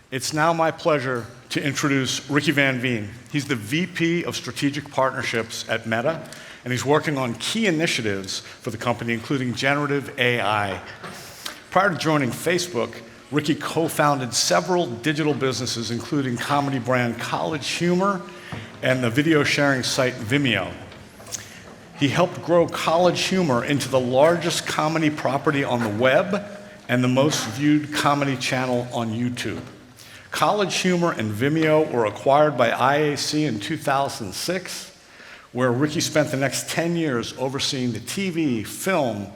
It's now my pleasure to introduce Ricky Van Veen. He's the VP of Strategic Partnerships at Meta, and he's working on key initiatives for the company, including generative AI. Prior to joining Facebook, Ricky co-founded several digital businesses, including comedy brand College Humor and the video sharing site Vimeo. He helped grow College Humor into the largest comedy property on the web and the most viewed comedy channel on YouTube. College Humor and Vimeo were acquired by IAC in 2006, where Ricky spent the next 10 years overseeing the TV, film,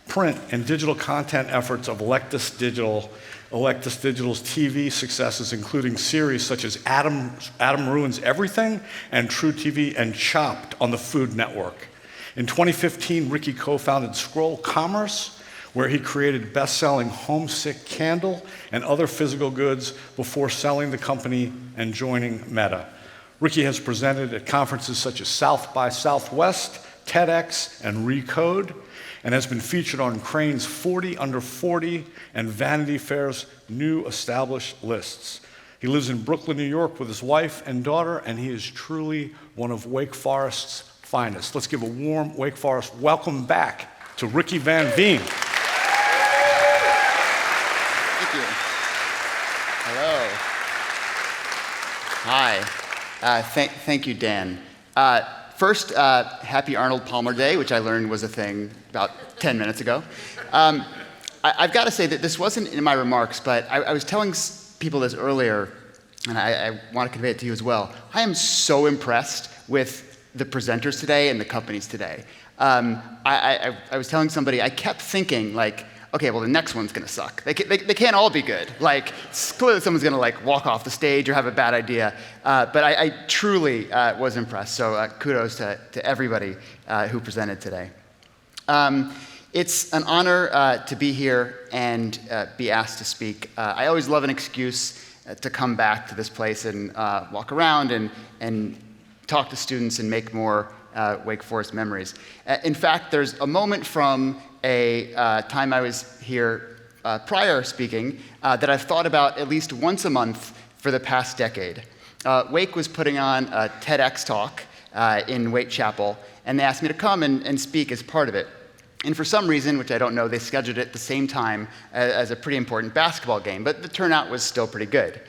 print, and digital content efforts of Electus Digital's TV successes, including series such as Adam Ruins Everything and True TV and Chopped on the Food Network. In 2015, Ricky co-founded Scroll Commerce, where he created best-selling Homesick Candle and other physical goods before selling the company and joining Meta. Ricky has presented at conferences such as South by Southwest, TEDx, and Recode, and has been featured on Crane's 40 Under 40 and Vanity Fair's New Established lists. He lives in Brooklyn, New York with his wife and daughter, and he is truly one of Wake Forest's finest. Let's give a warm Wake Forest welcome back to Ricky Van Veen. Thank you. Hello. Hi. Thank you, Dan. First, happy Arnold Palmer Day, which I learned was a thing about 10 minutes ago. I've got to say that this wasn't in my remarks, but I was telling people this earlier, and I want to convey it to you as well. I am so impressed with the presenters today and the companies today. I was telling somebody, I kept thinking, like, okay, well, the next one's going to suck. They can't all be good. Like, clearly someone's going to like walk off the stage or have a bad idea. But I truly was impressed. So kudos to everybody who presented today. It's an honor to be here and be asked to speak. I always love an excuse to come back to this place and walk around and talk to students and make more Wake Forest memories. In fact, there's a moment from a time I was here prior speaking that I've thought about at least once a month for the past decade. Wake was putting on a TEDx talk in Wake Chapel, and they asked me to come and speak as part of it. And for some reason, which I don't know, they scheduled it at the same time as a pretty important basketball game, but the turnout was still pretty good.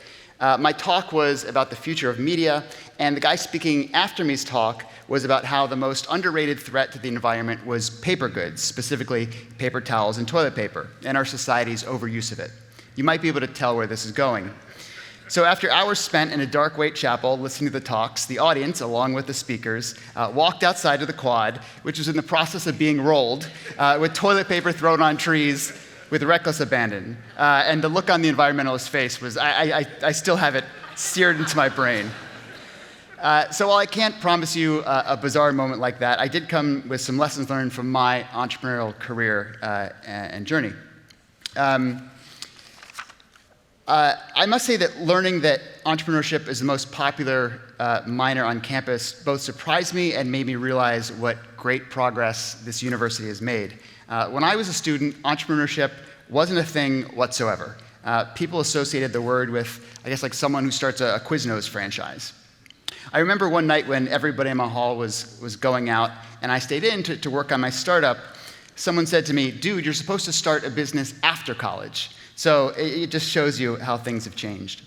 My talk was about the future of media, and the guy speaking after me's talk was about how the most underrated threat to the environment was paper goods, specifically paper towels and toilet paper, and our society's overuse of it. You might be able to tell where this is going. So after hours spent in a dark Wake Chapel listening to the talks, the audience, along with the speakers, walked outside to the quad, which was in the process of being rolled, with toilet paper thrown on trees, with reckless abandon. And the look on the environmentalist's face was, I still have it seared into my brain. So while I can't promise you a bizarre moment like that, I did come with some lessons learned from my entrepreneurial career and journey. I must say that learning that entrepreneurship is the most popular minor on campus both surprised me and made me realize what great progress this university has made. When I was a student, entrepreneurship wasn't a thing whatsoever. People associated the word with, I guess, like someone who starts a Quiznos franchise. I remember one night when everybody in my hall was going out, and I stayed in to work on my startup. Someone said to me, dude, you're supposed to start a business after college. So it just shows you how things have changed.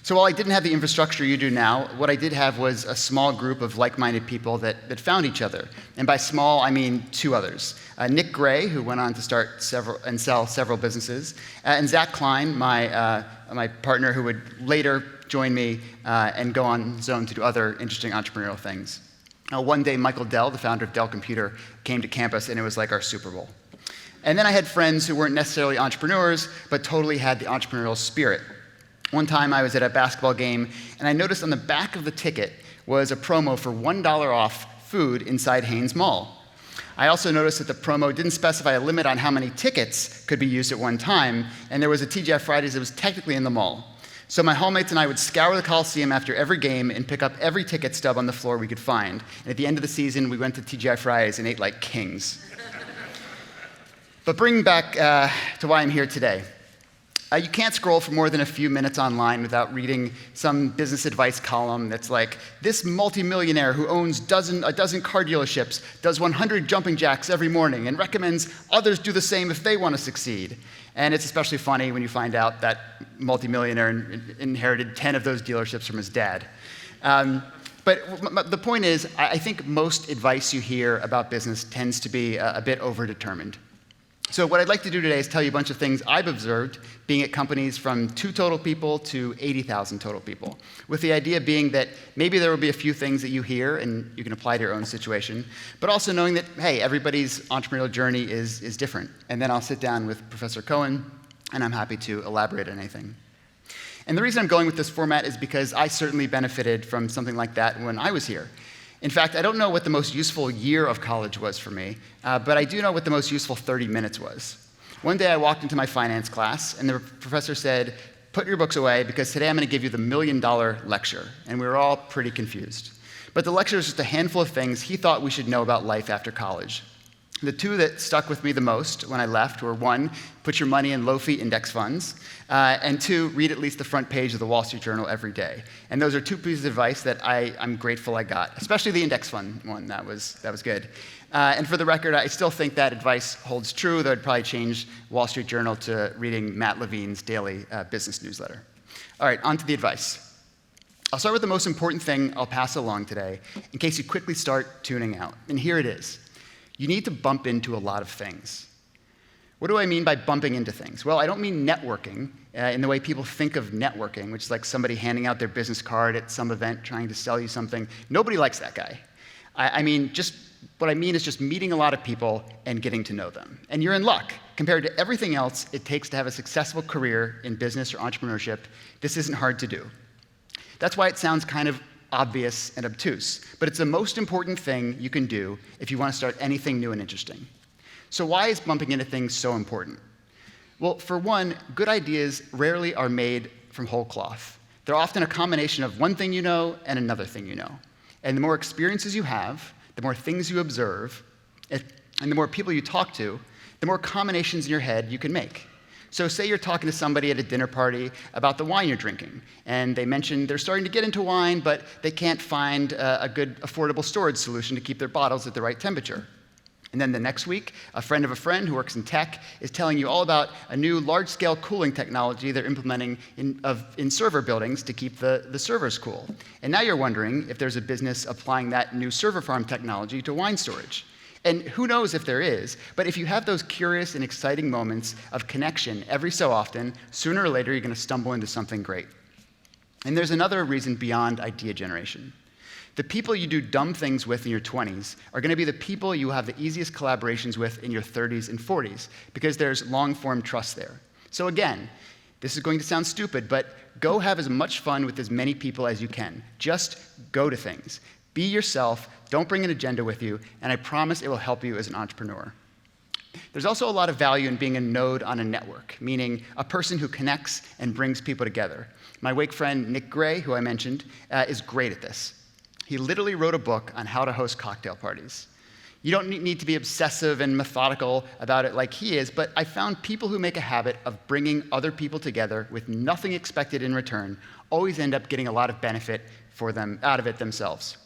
So while I didn't have the infrastructure you do now, what I did have was a small group of like-minded people that found each other. And by small, I mean two others. Nick Gray, who went on to start and sell several businesses, and Zach Klein, my partner, who would later join me and go on his own to do other interesting entrepreneurial things. One day, Michael Dell, the founder of Dell Computer, came to campus, and it was like our Super Bowl. And then I had friends who weren't necessarily entrepreneurs, but totally had the entrepreneurial spirit. One time I was at a basketball game, and I noticed on the back of the ticket was a promo for $1 off food inside Hanes Mall. I also noticed that the promo didn't specify a limit on how many tickets could be used at one time, and there was a TGI Fridays that was technically in the mall. So my hallmates and I would scour the Coliseum after every game and pick up every ticket stub on the floor we could find. And at the end of the season, we went to TGI Fridays and ate like kings. But bringing back to why I'm here today. You can't scroll for more than a few minutes online without reading some business advice column that's like, this multimillionaire who owns a dozen car dealerships does 100 jumping jacks every morning and recommends others do the same if they want to succeed. And it's especially funny when you find out that multimillionaire inherited 10 of those dealerships from his dad. But the point is, I think most advice you hear about business tends to be a bit overdetermined. So what I'd like to do today is tell you a bunch of things I've observed being at companies from 2 total people to 80,000 total people, with the idea being that maybe there will be a few things that you hear and you can apply to your own situation, but also knowing that, hey, everybody's entrepreneurial journey is different. And then I'll sit down with Professor Cohen, and I'm happy to elaborate on anything. And the reason I'm going with this format is because I certainly benefited from something like that when I was here. In fact, I don't know what the most useful year of college was for me, but I do know what the most useful 30 minutes was. One day I walked into my finance class, and the professor said, put your books away, because today I'm going to give you the $1 million lecture. And we were all pretty confused. But the lecture was just a handful of things he thought we should know about life after college. The 2 that stuck with me the most when I left were 1, put your money in low-fee index funds, and 2, read at least the front page of the Wall Street Journal every day. And those are 2 pieces of advice that I'm grateful I got, especially the index fund one. That was good. And for the record, I still think that advice holds true, though I'd probably change Wall Street Journal to reading Matt Levine's daily business newsletter. All right, on to the advice. I'll start with the most important thing I'll pass along today, in case you quickly start tuning out. And here it is. You need to bump into a lot of things. What do I mean by bumping into things? Well, I don't mean networking in the way people think of networking, which is like somebody handing out their business card at some event trying to sell you something. Nobody likes that guy. What I mean is just meeting a lot of people and getting to know them. And you're in luck. Compared to everything else it takes to have a successful career in business or entrepreneurship, this isn't hard to do. That's why it sounds kind of obvious and obtuse, but it's the most important thing you can do if you want to start anything new and interesting. So why is bumping into things so important? Well, for one, good ideas rarely are made from whole cloth. They're often a combination of one thing you know and another thing you know. And the more experiences you have, the more things you observe, and the more people you talk to, the more combinations in your head you can make. So say you're talking to somebody at a dinner party about the wine you're drinking, and they mention they're starting to get into wine, but they can't find a good, affordable storage solution to keep their bottles at the right temperature. And then the next week, a friend of a friend who works in tech is telling you all about a new large-scale cooling technology they're implementing in server buildings to keep the servers cool. And now you're wondering if there's a business applying that new server farm technology to wine storage. And who knows if there is, but if you have those curious and exciting moments of connection every so often, sooner or later you're going to stumble into something great. And there's another reason beyond idea generation. The people you do dumb things with in your 20s are going to be the people you have the easiest collaborations with in your 30s and 40s, because there's long-form trust there. So again, this is going to sound stupid, but go have as much fun with as many people as you can. Just go to things. Be yourself, don't bring an agenda with you, and I promise it will help you as an entrepreneur. There's also a lot of value in being a node on a network, meaning a person who connects and brings people together. My Wake friend, Nick Gray, who I mentioned, is great at this. He literally wrote a book on how to host cocktail parties. You don't need to be obsessive and methodical about it like he is, but I found people who make a habit of bringing other people together with nothing expected in return always end up getting a lot of benefit for them out of it themselves.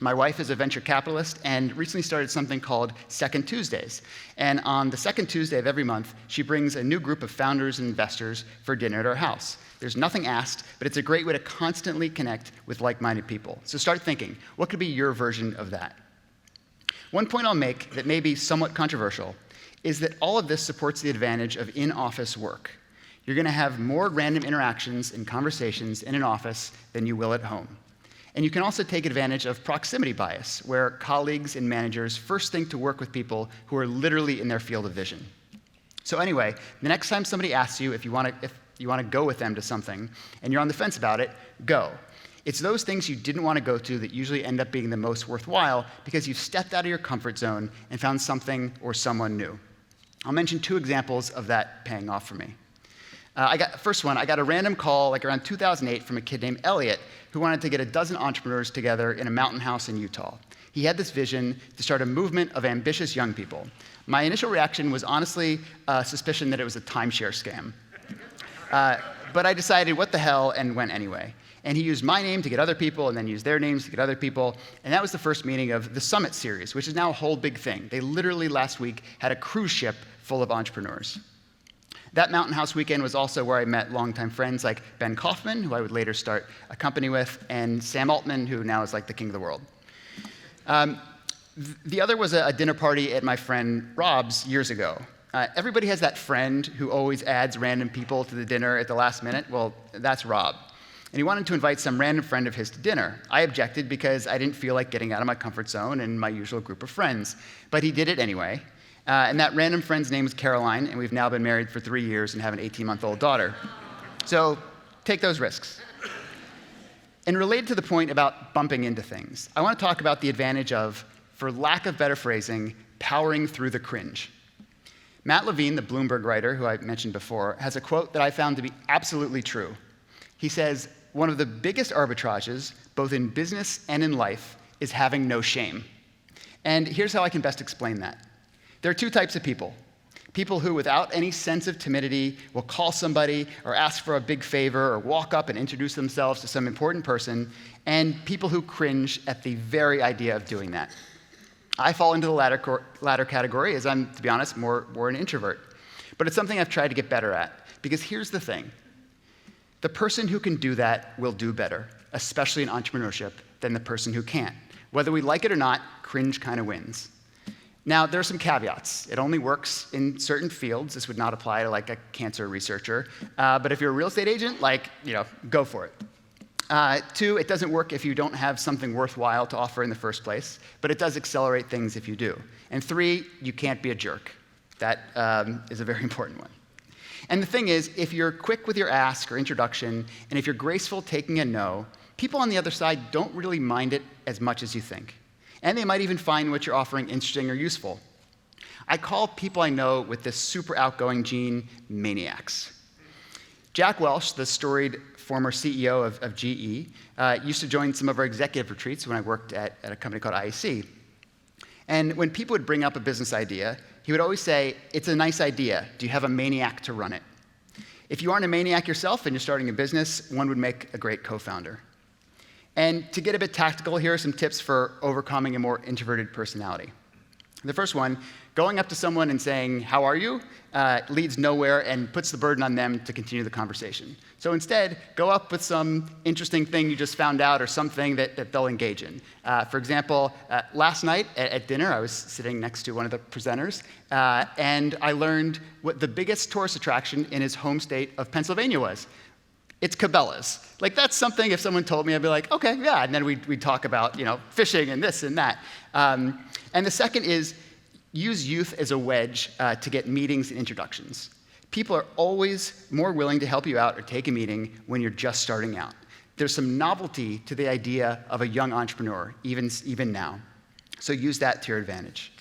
My wife is a venture capitalist and recently started something called Second Tuesdays. And on the second Tuesday of every month, she brings a new group of founders and investors for dinner at our house. There's nothing asked, but it's a great way to constantly connect with like-minded people. So start thinking, what could be your version of that? One point I'll make that may be somewhat controversial is that all of this supports the advantage of in-office work. You're going to have more random interactions and conversations in an office than you will at home. And you can also take advantage of proximity bias, where colleagues and managers first think to work with people who are literally in their field of vision. So anyway, the next time somebody asks you if you want to go with them to something, and you're on the fence about it, go. It's those things you didn't want to go to that usually end up being the most worthwhile because you've stepped out of your comfort zone and found something or someone new. I'll mention 2 examples of that paying off for me. First one, I got a random call like around 2008 from a kid named Elliot who wanted to get a dozen entrepreneurs together in a mountain house in Utah. He had this vision to start a movement of ambitious young people. My initial reaction was honestly a suspicion that it was a timeshare scam. But I decided, what the hell, and went anyway. And he used my name to get other people, and then used their names to get other people. And that was the first meeting of the Summit series, which is now a whole big thing. They literally last week had a cruise ship full of entrepreneurs. That Mountain House weekend was also where I met longtime friends like Ben Kaufman, who I would later start a company with, and Sam Altman, who now is like the king of the world. The other was a dinner party at my friend Rob's years ago. Everybody has that friend who always adds random people to the dinner at the last minute. Well, that's Rob. And he wanted to invite some random friend of his to dinner. I objected because I didn't feel like getting out of my comfort zone and my usual group of friends. But he did it anyway. And that random friend's name is Caroline, and we've now been married for 3 years and have an 18-month-old daughter. So take those risks. And related to the point about bumping into things, I want to talk about the advantage of, for lack of better phrasing, powering through the cringe. Matt Levine, the Bloomberg writer who I mentioned before, has a quote that I found to be absolutely true. He says, "One of the biggest arbitrages, both in business and in life, is having no shame." And here's how I can best explain that. There are two types of people. People who, without any sense of timidity, will call somebody or ask for a big favor or walk up and introduce themselves to some important person, and people who cringe at the very idea of doing that. I fall into the latter category, as I'm, to be honest, more an introvert. But it's something I've tried to get better at, because here's the thing. The person who can do that will do better, especially in entrepreneurship, than the person who can't. Whether we like it or not, cringe kind of wins. Now, there are some caveats. It only works in certain fields. This would not apply to like a cancer researcher. But if you're a real estate agent, go for it. 2, it doesn't work if you don't have something worthwhile to offer in the first place, but it does accelerate things if you do. And 3, you can't be a jerk. That is a very important one. And the thing is, if you're quick with your ask or introduction, and if you're graceful taking a no, people on the other side don't really mind it as much as you think. And they might even find what you're offering interesting or useful. I call people I know with this super outgoing gene maniacs. Jack Welch, the storied former CEO of GE, used to join some of our executive retreats when I worked at a company called IAC. And when people would bring up a business idea, he would always say, "It's a nice idea. Do you have a maniac to run it?" If you aren't a maniac yourself and you're starting a business, one would make a great co-founder. And to get a bit tactical, here are some tips for overcoming a more introverted personality. The first one, going up to someone and saying, "How are you?" Leads nowhere and puts the burden on them to continue the conversation. So instead, go up with some interesting thing you just found out or something that they'll engage in. For example, last night at dinner, I was sitting next to one of the presenters, and I learned what the biggest tourist attraction in his home state of Pennsylvania was. It's Cabela's. Like, that's something, if someone told me, I'd be like, okay, yeah, and then we'd talk about, fishing and this and that. And the second is, use youth as a wedge to get meetings and introductions. People are always more willing to help you out or take a meeting when you're just starting out. There's some novelty to the idea of a young entrepreneur, even now. So use that to your advantage.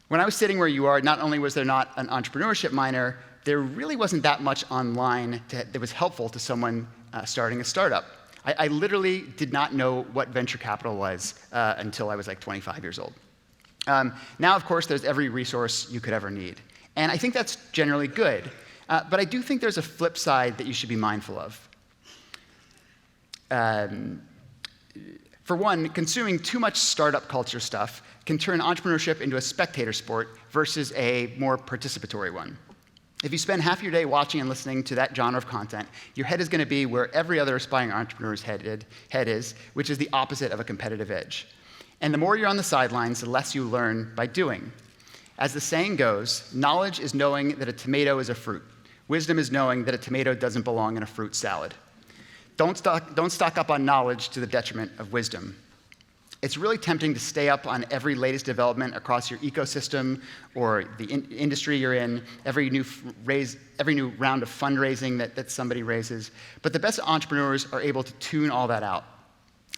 When I was sitting where you are, not only was there not an entrepreneurship minor, there really wasn't that much online that was helpful to someone starting a startup. I literally did not know what venture capital was until I was like 25 years old. Now, of course, there's every resource you could ever need. And I think that's generally good. But I do think there's a flip side that you should be mindful of. For one, consuming too much startup culture stuff can turn entrepreneurship into a spectator sport versus a more participatory one. If you spend half your day watching and listening to that genre of content, your head is going to be where every other aspiring entrepreneur's head is, which is the opposite of a competitive edge. And the more you're on the sidelines, the less you learn by doing. As the saying goes, knowledge is knowing that a tomato is a fruit. Wisdom is knowing that a tomato doesn't belong in a fruit salad. Don't stock up on knowledge to the detriment of wisdom. It's really tempting to stay up on every latest development across your ecosystem or the industry you're in, every new round of fundraising that somebody raises. But the best entrepreneurs are able to tune all that out.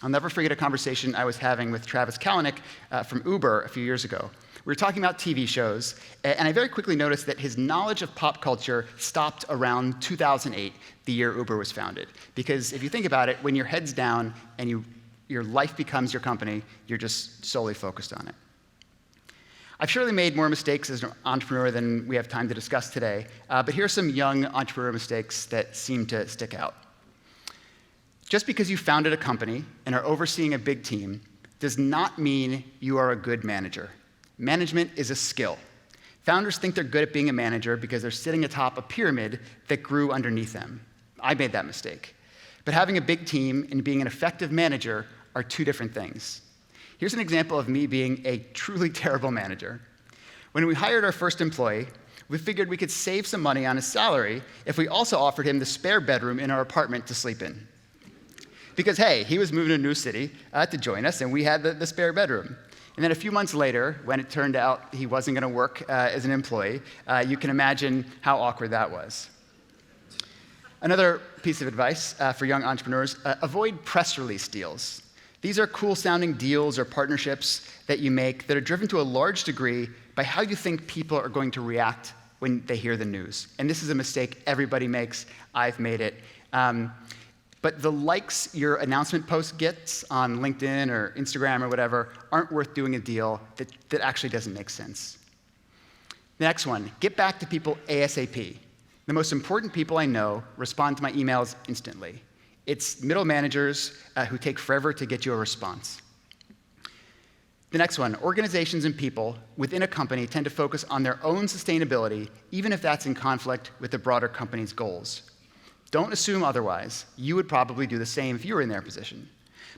I'll never forget a conversation I was having with Travis Kalanick from Uber a few years ago. We were talking about TV shows, and I very quickly noticed that his knowledge of pop culture stopped around 2008, the year Uber was founded. Because if you think about it, when your head's down and your life becomes your company, you're just solely focused on it. I've surely made more mistakes as an entrepreneur than we have time to discuss today, but here are some young entrepreneur mistakes that seem to stick out. Just because you founded a company and are overseeing a big team does not mean you are a good manager. Management is a skill. Founders think they're good at being a manager because they're sitting atop a pyramid that grew underneath them. I made that mistake. But having a big team and being an effective manager are two different things. Here's an example of me being a truly terrible manager. When we hired our first employee, we figured we could save some money on his salary if we also offered him the spare bedroom in our apartment to sleep in. Because, hey, he was moving to a new city to join us, and we had the spare bedroom. And then a few months later, when it turned out he wasn't going to work as an employee, you can imagine how awkward that was. Another piece of advice for young entrepreneurs, avoid press release deals. These are cool-sounding deals or partnerships that you make that are driven to a large degree by how you think people are going to react when they hear the news. And this is a mistake everybody makes. I've made it. But the likes your announcement post gets on LinkedIn or Instagram or whatever aren't worth doing a deal that actually doesn't make sense. The next one, get back to people ASAP. The most important people I know respond to my emails instantly. It's middle managers who take forever to get you a response. The next one, organizations and people within a company tend to focus on their own sustainability, even if that's in conflict with the broader company's goals. Don't assume otherwise. You would probably do the same if you were in their position.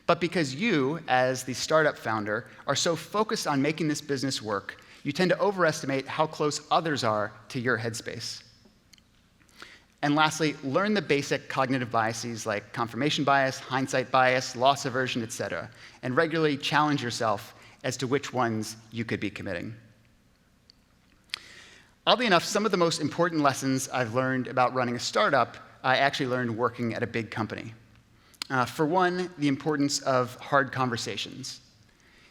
But because you, as the startup founder, are so focused on making this business work, you tend to overestimate how close others are to your headspace. And lastly, learn the basic cognitive biases like confirmation bias, hindsight bias, loss aversion, etc., and regularly challenge yourself as to which ones you could be committing. Oddly enough, some of the most important lessons I've learned about running a startup I actually learned working at a big company. For one, the importance of hard conversations.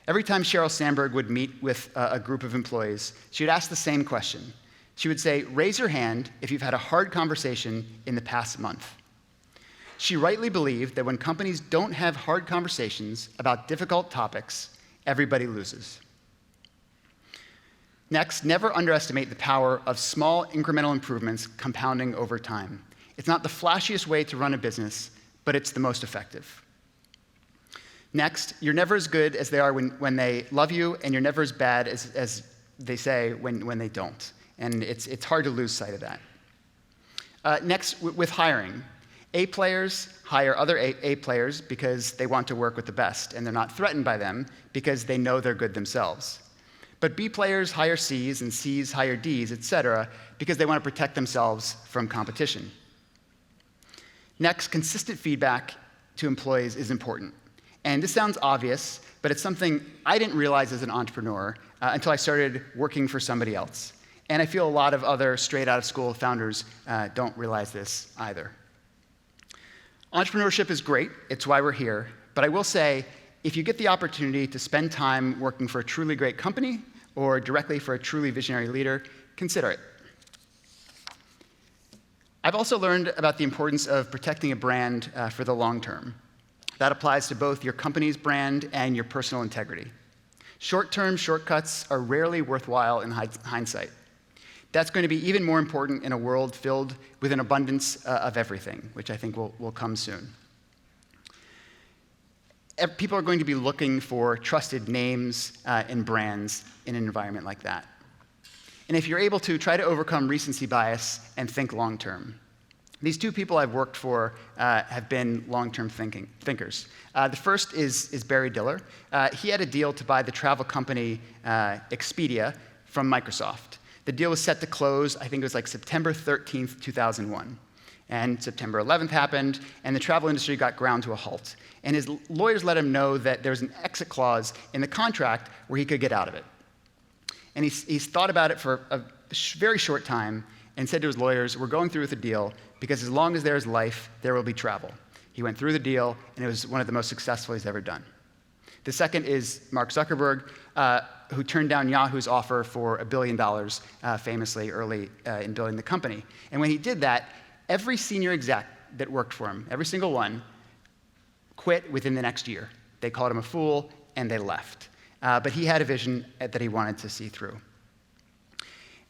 Every time Sheryl Sandberg would meet with a group of employees, she would ask the same question. She would say, raise your hand if you've had a hard conversation in the past month. She rightly believed that when companies don't have hard conversations about difficult topics, everybody loses. Next, never underestimate the power of small incremental improvements compounding over time. It's not the flashiest way to run a business, but it's the most effective. Next, you're never as good as they are when they love you, and you're never as bad as they say when they don't. And it's hard to lose sight of that. Next, with hiring. A players hire other A players because they want to work with the best, and they're not threatened by them because they know they're good themselves. But B players hire Cs, and Cs hire Ds, etc., because they want to protect themselves from competition. Next, consistent feedback to employees is important. And this sounds obvious, but it's something I didn't realize as an entrepreneur until I started working for somebody else. And I feel a lot of other straight-out-of-school founders don't realize this either. Entrepreneurship is great. It's why we're here. But I will say, if you get the opportunity to spend time working for a truly great company or directly for a truly visionary leader, consider it. I've also learned about the importance of protecting a brand for the long term. That applies to both your company's brand and your personal integrity. Short-term shortcuts are rarely worthwhile in hindsight. That's going to be even more important in a world filled with an abundance of everything, which I think will come soon. People are going to be looking for trusted names and brands in an environment like that. And if you're able to, try to overcome recency bias and think long-term. These two people I've worked for have been long-term thinkers. The first is Barry Diller. He had a deal to buy the travel company Expedia from Microsoft. The deal was set to close, I think it was like September 13th, 2001. And September 11th happened, and the travel industry got ground to a halt. And his lawyers let him know that there was an exit clause in the contract where he could get out of it. And he's thought about it for a very short time and said to his lawyers, we're going through with the deal because as long as there is life, there will be travel. He went through the deal, and it was one of the most successful he's ever done. The second is Mark Zuckerberg, who turned down Yahoo's offer for $1 billion, famously early in building the company. And when he did that, every senior exec that worked for him, every single one, quit within the next year. They called him a fool, and they left. But he had a vision that he wanted to see through.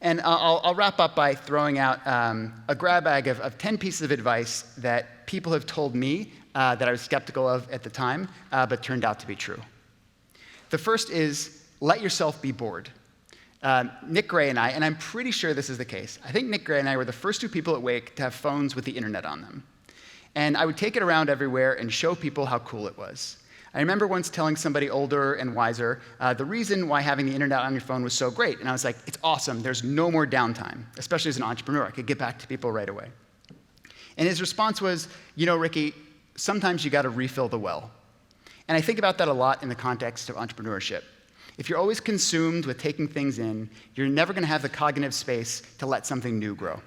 And I'll wrap up by throwing out a grab bag of 10 pieces of advice that people have told me that I was skeptical of at the time, but turned out to be true. The first is, let yourself be bored. Nick Gray and I'm pretty sure this is the case, I think Nick Gray and I were the first two people at Wake to have phones with the internet on them. And I would take it around everywhere and show people how cool it was. I remember once telling somebody older and wiser the reason why having the internet on your phone was so great. And I was like, it's awesome. There's no more downtime, especially as an entrepreneur. I could get back to people right away. And his response was, you know, Ricky, sometimes you got to refill the well. And I think about that a lot in the context of entrepreneurship. If you're always consumed with taking things in, you're never going to have the cognitive space to let something new grow.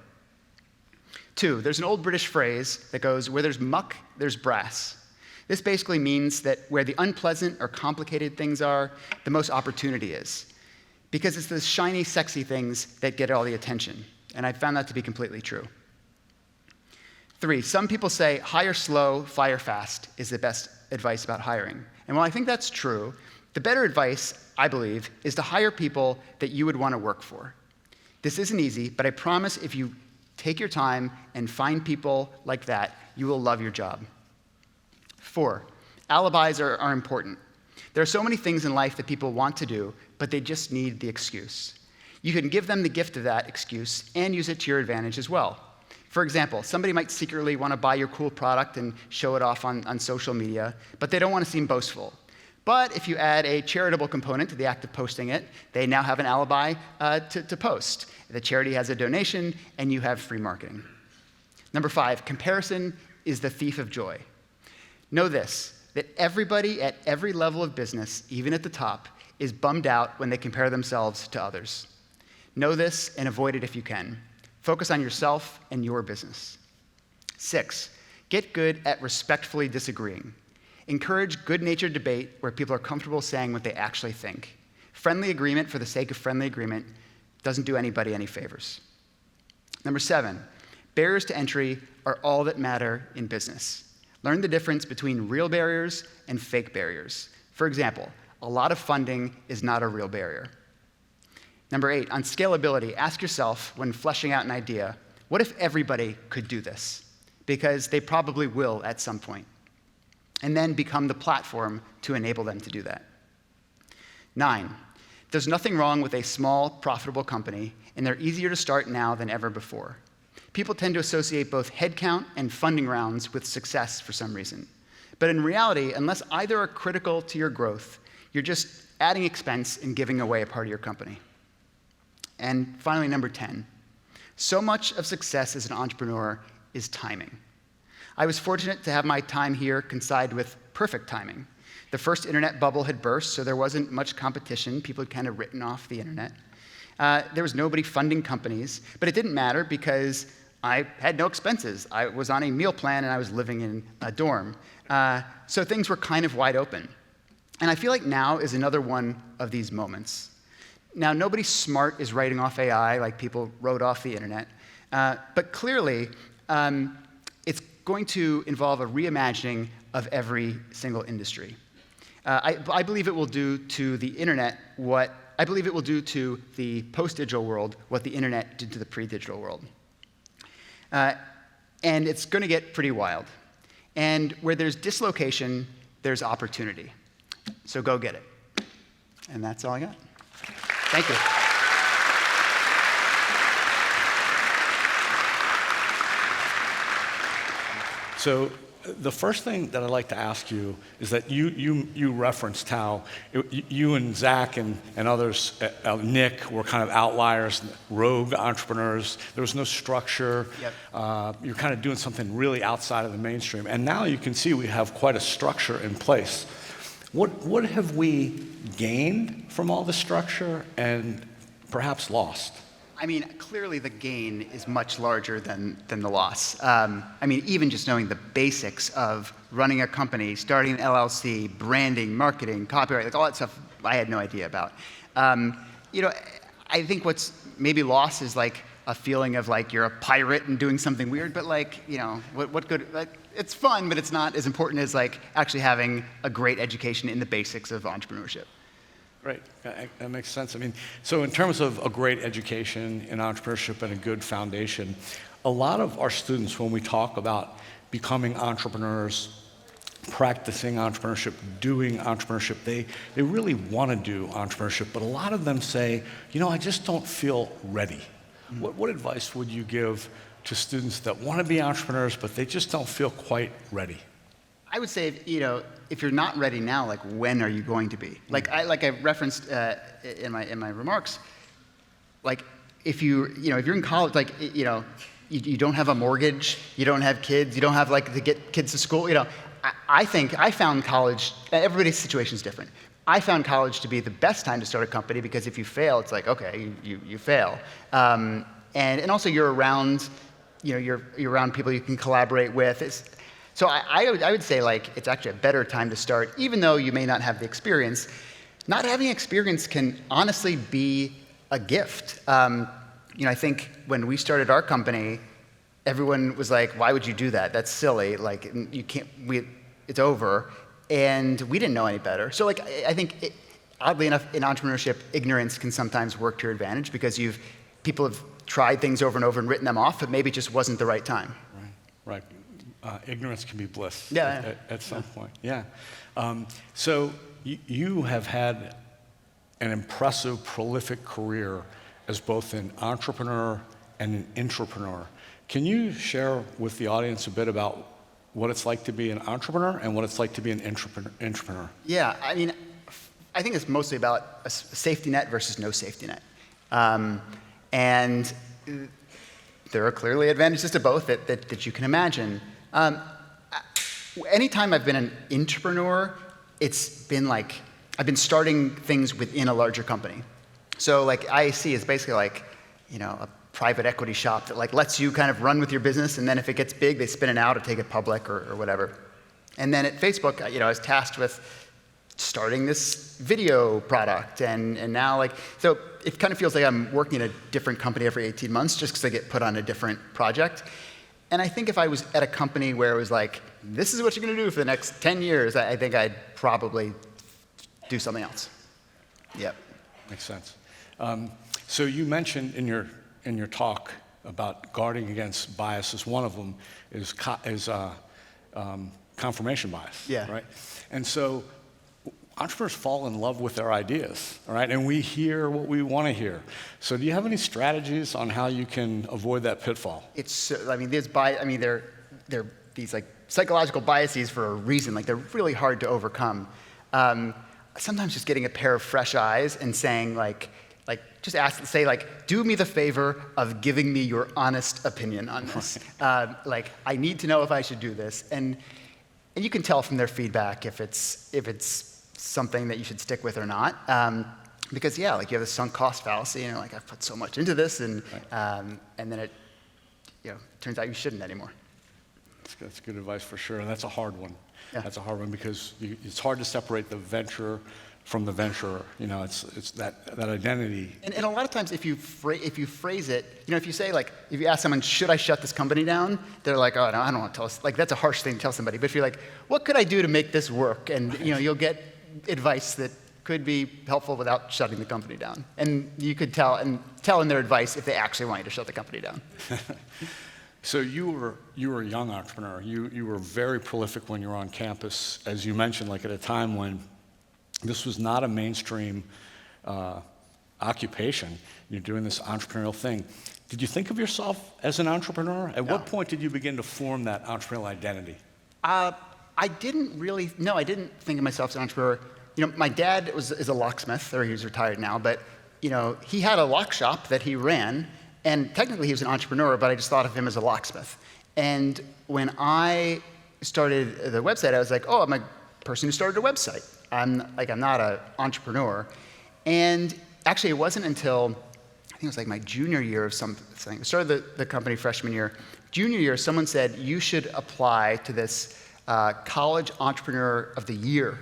2, there's an old British phrase that goes, where there's muck, there's brass. This basically means that where the unpleasant or complicated things are, the most opportunity is. Because it's the shiny, sexy things that get all the attention. And I found that to be completely true. 3, some people say hire slow, fire fast is the best advice about hiring. And while I think that's true, the better advice, I believe, is to hire people that you would want to work for. This isn't easy, but I promise if you take your time and find people like that, you will love your job. 4, alibis are important. There are so many things in life that people want to do, but they just need the excuse. You can give them the gift of that excuse and use it to your advantage as well. For example, somebody might secretly want to buy your cool product and show it off on social media, but they don't want to seem boastful. But if you add a charitable component to the act of posting it, they now have an alibi to post. The charity has a donation, and you have free marketing. Number 5, comparison is the thief of joy. Know this, that everybody at every level of business, even at the top, is bummed out when they compare themselves to others. Know this and avoid it if you can. Focus on yourself and your business. 6, get good at respectfully disagreeing. Encourage good-natured debate where people are comfortable saying what they actually think. Friendly agreement for the sake of friendly agreement doesn't do anybody any favors. Number 7, barriers to entry are all that matter in business. Learn the difference between real barriers and fake barriers. For example, a lot of funding is not a real barrier. Number 8, on scalability, ask yourself when fleshing out an idea, what if everybody could do this? Because they probably will at some point. And then become the platform to enable them to do that. 9, there's nothing wrong with a small, profitable company, and they're easier to start now than ever before. People tend to associate both headcount and funding rounds with success for some reason. But in reality, unless either are critical to your growth, you're just adding expense and giving away a part of your company. And finally, number 10, so much of success as an entrepreneur is timing. I was fortunate to have my time here coincide with perfect timing. The first internet bubble had burst, so there wasn't much competition. People had kind of written off the internet. There was nobody funding companies, but it didn't matter because I had no expenses. I was on a meal plan and I was living in a dorm. So things were kind of wide open. And I feel like now is another one of these moments. Now, nobody smart is writing off AI like people wrote off the internet. But clearly, it's going to involve a reimagining of every single industry. I believe it will do to the internet what I believe it will do to the post-digital world what the internet did to the pre-digital world. And it's going to get pretty wild. And where there's dislocation, there's opportunity. So go get it. And that's all I got. Thank you. So the first thing that I'd like to ask you is that you referenced how you and Zach and others, Nick, were kind of outliers, rogue entrepreneurs. There was no structure. Yep. You're kind of doing something really outside of the mainstream. And now you can see we have quite a structure in place. What have we gained from all this structure and perhaps lost? I mean, clearly the gain is much larger than the loss. I mean, even just knowing the basics of running a company, starting an LLC, branding, marketing, copyright, like all that stuff I had no idea about. You know, I think what's maybe lost is like a feeling of like you're a pirate and doing something weird, but like, you know, what good, like, it's fun, but it's not as important as like actually having a great education in the basics of entrepreneurship. Great. That makes sense. I mean, so in terms of a great education in entrepreneurship and a good foundation, a lot of our students, when we talk about becoming entrepreneurs, practicing entrepreneurship, doing entrepreneurship, they really want to do entrepreneurship, but a lot of them say, I just don't feel ready. What advice would you give to students that want to be entrepreneurs, but they just don't feel quite ready? I would say, if you're not ready now, like when are you going to be? Like I referenced in my remarks, like if you're in college, like you don't have a mortgage, you don't have kids, you don't have like to get kids to school. I think I found college. Everybody's situation is different. I found college to be the best time to start a company because if you fail, it's like okay, you fail, and also you're around, you're around people you can collaborate with. So I would say like it's actually a better time to start, even though you may not have the experience. Not having experience can honestly be a gift. I think when we started our company, everyone was like, "Why would you do that? That's silly. Like you can't. It's over." And we didn't know any better. So like I think, oddly enough, in entrepreneurship, ignorance can sometimes work to your advantage because people have tried things over and over and written them off, but maybe it just wasn't the right time. Right. Ignorance can be bliss. Yeah. At some point. Yeah. So you have had an impressive, prolific career as both an entrepreneur and an intrapreneur. Can you share with the audience a bit about what it's like to be an entrepreneur and what it's like to be an intrapreneur? Yeah, I mean, I think it's mostly about a safety net versus no safety net. And there are clearly advantages to both that you can imagine. Anytime I've been an intrapreneur, it's been like I've been starting things within a larger company. So like IAC is basically like, a private equity shop that like lets you kind of run with your business, and then if it gets big, they spin it out or take it public or whatever. And then at Facebook, I was tasked with starting this video product, and now so it kind of feels like I'm working at a different company every 18 months just because I get put on a different project. And I think if I was at a company where it was like, this is what you're going to do for the next 10 years, I think I'd probably do something else. Yep. Makes sense. So you mentioned in your talk about guarding against biases. One of them is confirmation bias. Yeah. Right. And so entrepreneurs fall in love with their ideas, all right? And we hear what we want to hear. So do you have any strategies on how you can avoid that pitfall? They're these like psychological biases for a reason. Like they're really hard to overcome. Sometimes just getting a pair of fresh eyes and saying say do me the favor of giving me your honest opinion on this. I need to know if I should do this. And you can tell from their feedback if it's something that you should stick with or not. Because you have a sunk cost fallacy, I've put so much into this, and then it turns out you shouldn't anymore. That's good advice for sure, and that's a hard one. Yeah. That's a hard one because it's hard to separate the venture from the venturer. It's that identity. And a lot of times, if you phrase it, if you say if you ask someone, should I shut this company down? They're like, oh no, I don't want to tell us. That's a harsh thing to tell somebody. But if you're like, what could I do to make this work? And you'll get advice that could be helpful without shutting the company down. And you could tell in their advice if they actually want you to shut the company down. So you were a young entrepreneur. You were very prolific when you were on campus, as you mentioned, at a time when this was not a mainstream occupation. You're doing this entrepreneurial thing. Did you think of yourself as an entrepreneur? At what point did you begin to form that entrepreneurial identity? I didn't think of myself as an entrepreneur. My dad is a locksmith, or he's retired now, but he had a lock shop that he ran, and technically he was an entrepreneur, but I just thought of him as a locksmith. And when I started the website, I was like, oh, I'm a person who started a website. I'm not an entrepreneur. And actually, it wasn't until I think it was my junior year of something. I started the company freshman year. Junior year, someone said you should apply to this College Entrepreneur of the Year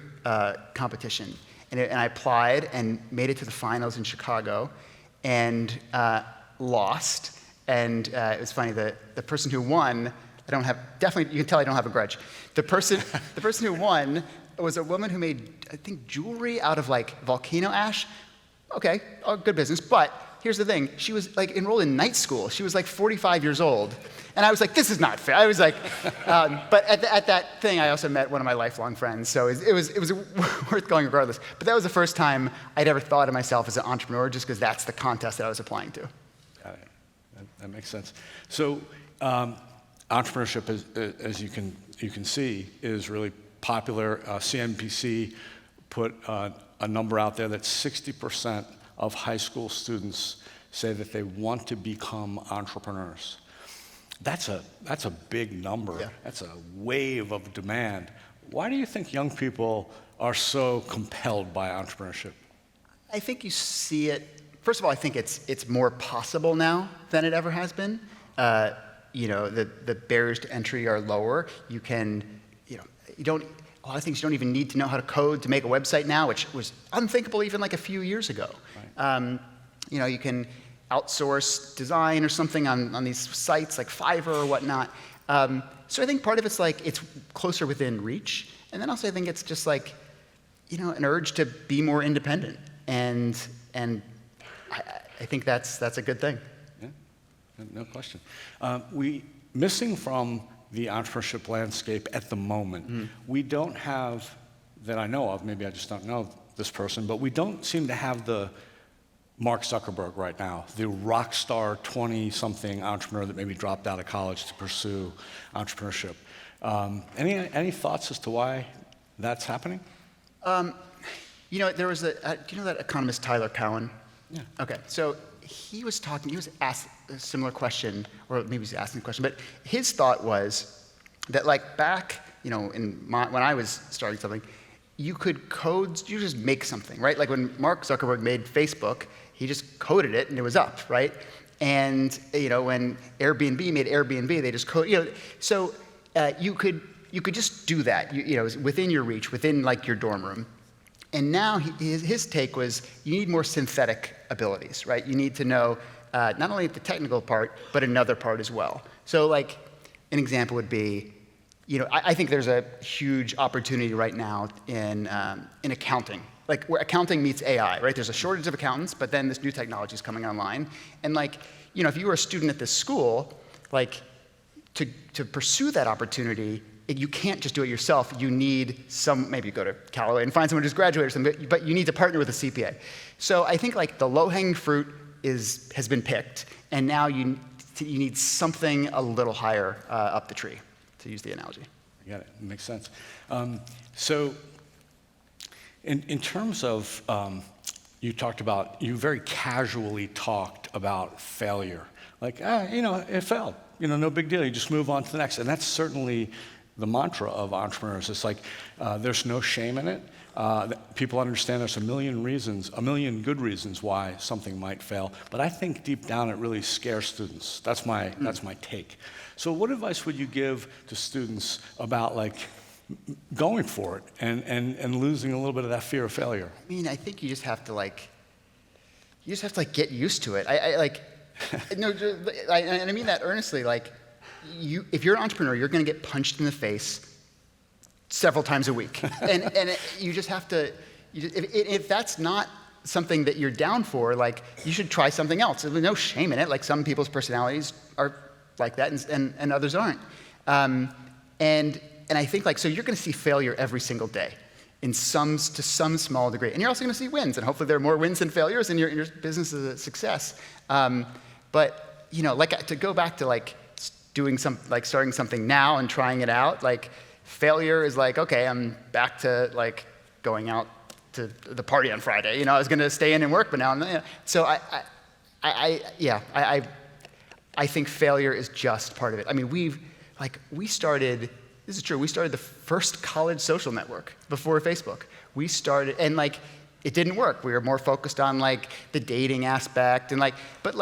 competition. And I applied and made it to the finals in Chicago and lost. And it was funny, the person who won definitely, you can tell I don't have a grudge. The person who won was a woman who made, I think, jewelry out of like volcano ash. Okay, good business, but here's the thing. She was like enrolled in night school. She was like 45 years old. And I was like, this is not fair. I was like, but at that thing, I also met one of my lifelong friends. So it was worth going regardless. But that was the first time I'd ever thought of myself as an entrepreneur, just because that's the contest that I was applying to. Got it. That makes sense. So entrepreneurship, as you can see, is really popular. CNBC put a number out there that 60% of high school students say that they want to become entrepreneurs. That's a big number. Yeah. That's a wave of demand. Why do you think young people are so compelled by entrepreneurship? I think you see it. First of all, I think it's more possible now than it ever has been. The barriers to entry are lower. You can, a lot of things you don't even need to know how to code to make a website now, which was unthinkable even like a few years ago. Right. You can outsource design or something on these sites like Fiverr or whatnot. So I think part of it's like it's closer within reach, and then also I think it's just like, an urge to be more independent, and I think that's a good thing. Yeah, no question. Missing from the entrepreneurship landscape at the moment, we don't have, that I know of, maybe I just don't know this person, but we don't seem to have the Mark Zuckerberg right now, the rock star 20-something entrepreneur that maybe dropped out of college to pursue entrepreneurship. Any thoughts as to why that's happening? There was do you know that economist Tyler Cowen? Yeah. Okay, so he was asked a similar question, or maybe he was asking a question, but his thought was that like back, when I was starting something, you could you just make something, right? Like when Mark Zuckerberg made Facebook, he just coded it and it was up, right? And when Airbnb made Airbnb, they just code, so you could just do that, within your reach, within like your dorm room. And now his take was you need more synthetic abilities, right? You need to know not only the technical part, but another part as well. So like an example would be, I think there's a huge opportunity right now in accounting, like where accounting meets AI, right? There's a shortage of accountants, but then this new technology is coming online. And like, if you were a student at this school, like to pursue that opportunity, you can't just do it yourself. You need maybe you go to Callaway and find someone who's graduated or something, but you need to partner with a CPA. So I think like the low-hanging fruit has been picked, and now you need something a little higher up the tree, to use the analogy. I got it. It makes sense. So in terms of, you very casually talked about failure. Like, it failed. No big deal. You just move on to the next. And that's certainly the mantra of entrepreneurs. It's like there's no shame in it. People understand there's a million good reasons why something might fail. But I think deep down it really scares students. That's my take. So what advice would you give to students about like going for it and losing a little bit of that fear of failure? I mean, I think you just have to get used to it. No, and I mean that earnestly. Like, if you're an entrepreneur, you're going to get punched in the face several times a week, and you just have to. If that's not something that you're down for, like you should try something else. There's no shame in it. Like some people's personalities are like that, and others aren't. And I think so you're going to see failure every single day, to some small degree, and you're also going to see wins, and hopefully there are more wins than failures, and your business is a success. But to go back to starting something now and trying it out, like failure is like, okay, I'm back to like going out to the party on Friday. I was going to stay in and work, but now I'm. So I think failure is just part of it. I mean, we started. This is true. We started the first college social network before Facebook. We started, and it didn't work. We were more focused on the dating aspect, and but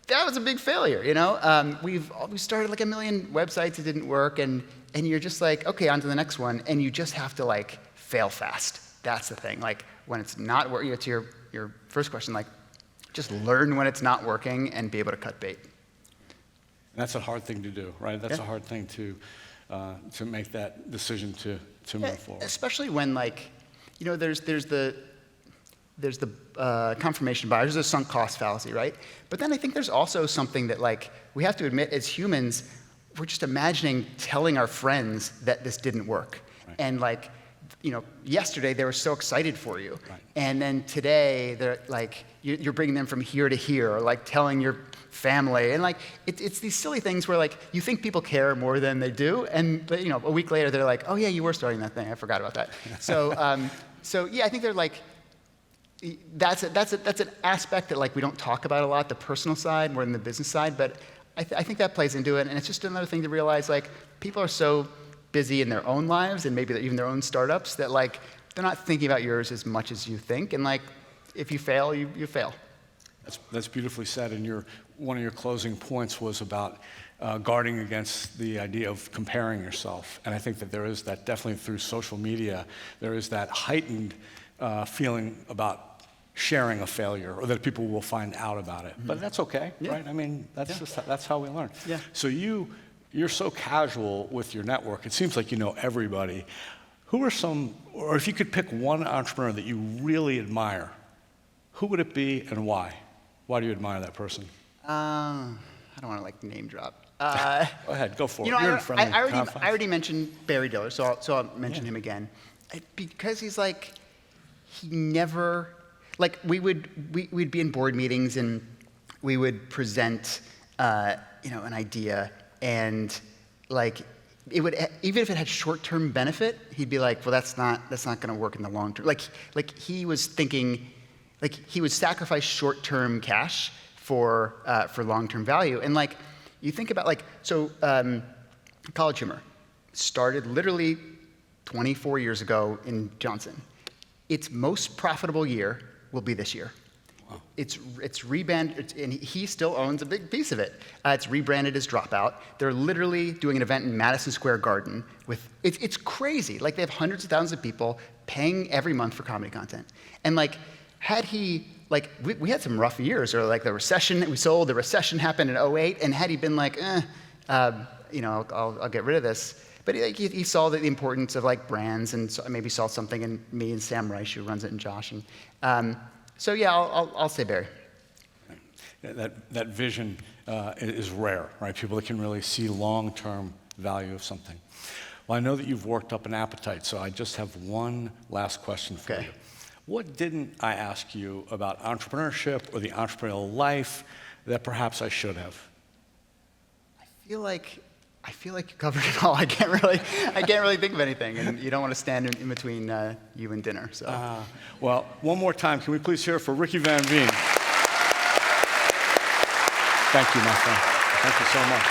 that was a big failure. We started 1 million websites. It didn't work, and you're just okay, on to the next one, and you just have to fail fast. That's the thing. When it's not working, to your first question, just learn when it's not working and be able to cut bait. That's a hard thing to do, right? That's a hard thing to make that decision to move forward. Especially when, like, you know, there's the confirmation bias, there's a sunk cost fallacy, right? But then I think there's also something that, like, we have to admit as humans, we're just imagining telling our friends that this didn't work. Right. And, like, you know, yesterday they were so excited for you. Right. And then today they're like, you're bringing them from here to here, or like telling your family. And like, it's these silly things where like, you think people care more than they do. And, you know, a week later they're like, oh yeah, you were starting that thing. I forgot about that. So yeah, I think they're like, that's an aspect that like we don't talk about a lot, the personal side more than the business side. But I think that plays into it. And it's just another thing to realize, like, people are so busy in their own lives and maybe even their own startups that like they're not thinking about yours as much as you think, and like if you fail, you fail. That's beautifully said. And one of your closing points was about guarding against the idea of comparing yourself. And I think that there is that, definitely through social media, there is that heightened feeling about sharing a failure, or that people will find out about it. Mm-hmm. But that's okay, right? I mean, that's how we learn. Yeah. So you're so casual with your network. It seems like you know everybody. Who are some, or if you could pick one entrepreneur that you really admire, who would it be and why? Why do you admire that person? I don't want to like name drop. Go ahead, go for it. You know, You're in front of I already mentioned Barry Diller, so I'll mention him again. Because he's like, he never, like we'd be in board meetings and we would present, you know, an idea. And like, it would, even if it had short-term benefit, he'd be like, well, that's not going to work in the long term. Like he was thinking, like he would sacrifice short-term cash for long-term value. And like, you think about like, so College Humor started literally 24 years ago in Johnson. Its most profitable year will be this year. Wow. It's rebranded, and he still owns a big piece of it. It's rebranded as Dropout. They're literally doing an event in Madison Square Garden with, it's crazy. Like they have hundreds of thousands of people paying every month for comedy content. And like, had he, like, we had some rough years, or like the recession that we sold, the recession happened in 2008, and had he been like, you know, I'll get rid of this. But he saw the importance of like brands, and maybe saw something in me and Sam Reich, who runs it, and Josh. And so yeah, I'll say Barry. That vision is rare, right? People that can really see long-term value of something. Well, I know that you've worked up an appetite, so I just have one last question for you. What didn't I ask you about entrepreneurship or the entrepreneurial life that perhaps I should have? I feel like you covered it all. I can't really think of anything, and you don't want to stand in between you and dinner. So, well, one more time, can we please hear it for Ricky Van Veen? Thank you, my friend. Thank you so much.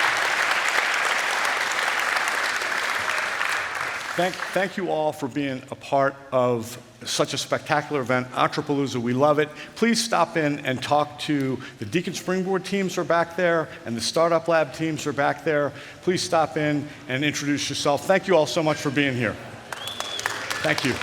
Thank you all for being a part of such a spectacular event, Entrepalooza. We love it. Please stop in and talk to the Deacon Springboard teams are back there, and the Startup Lab teams are back there. Please stop in and introduce yourself. Thank you all so much for being here. Thank you.